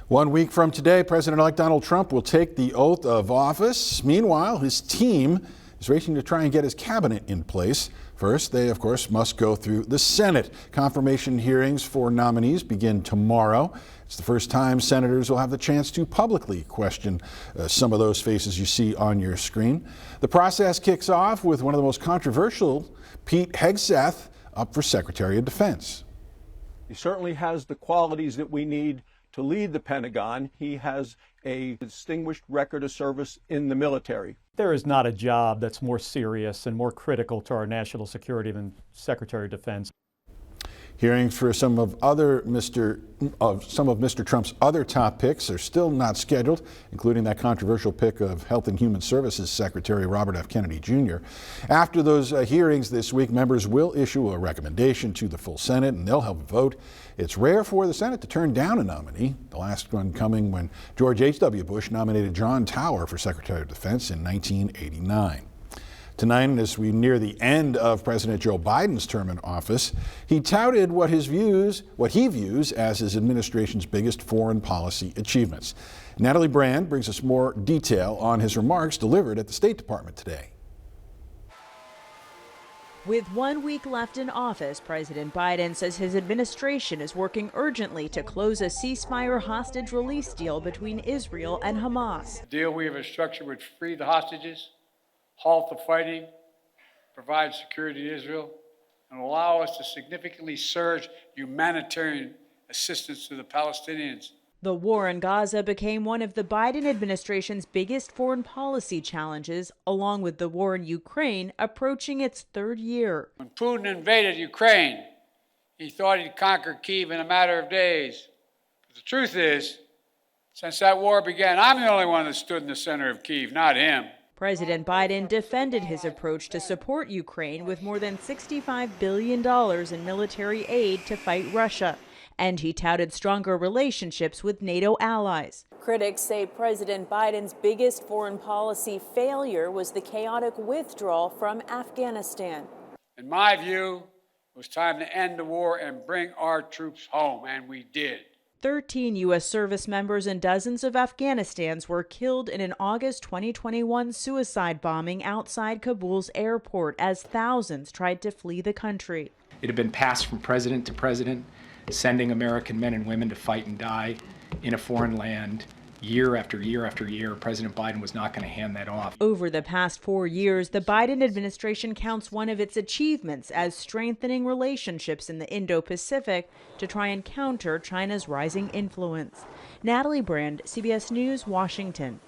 1 week from today, President-elect Donald Trump will take the oath of office. Meanwhile, his team is racing to try and get his cabinet in place. First, they, of course, must go through the Senate. Confirmation hearings for nominees begin tomorrow. It's the first time senators will have the chance to publicly question some of those faces you see on your screen. The process kicks off with one of the most controversial, Pete Hegseth, up for Secretary of Defense. He certainly has the qualities that we need to lead the Pentagon. He has a distinguished record of service in the military. There is not a job that's more serious and more critical to our national security than Secretary of Defense. Hearings for some of Mr. Trump's other top picks are still not scheduled, including that controversial pick of Health and Human Services Secretary Robert F. Kennedy Jr. After those hearings this week, members will issue a recommendation to the full Senate, and they'll have a vote. It's rare for the Senate to turn down a nominee, the last one coming when George H.W. Bush nominated John Tower for Secretary of Defense in 1989. Tonight, as we near the end of President Joe Biden's term in office, he touted what he views as his administration's biggest foreign policy achievements. Natalie Brand brings us more detail on his remarks delivered at the State Department today. With 1 week left in office, President Biden says his administration is working urgently to close a ceasefire hostage release deal between Israel and Hamas. The deal we have structured would free the hostages, halt the fighting, provide security to Israel, and allow us to significantly surge humanitarian assistance to the Palestinians. The war in Gaza became one of the Biden administration's biggest foreign policy challenges, along with the war in Ukraine approaching its third year. When Putin invaded Ukraine, he thought he'd conquer Kyiv in a matter of days. But the truth is, since that war began, I'm the only one that stood in the center of Kyiv, not him. President Biden defended his approach to support Ukraine with more than $65 billion in military aid to fight Russia. And he touted stronger relationships with NATO allies. Critics say President Biden's biggest foreign policy failure was the chaotic withdrawal from Afghanistan. In my view, it was time to end the war and bring our troops home, and we did. 13 U.S. service members and dozens of Afghanistans were killed in an August 2021 suicide bombing outside Kabul's airport as thousands tried to flee the country. It had been passed from president to president, sending American men and women to fight and die in a foreign land. Year after year after year, President Biden was not going to hand that off. Over the past 4 years, the Biden administration counts one of its achievements as strengthening relationships in the Indo-Pacific to try and counter China's rising influence. Natalie Brand, CBS News, Washington.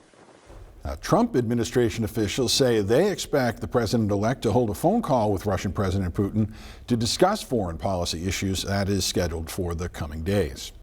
Trump administration officials say they expect the president-elect to hold a phone call with Russian President Putin to discuss foreign policy issues that is scheduled for the coming days.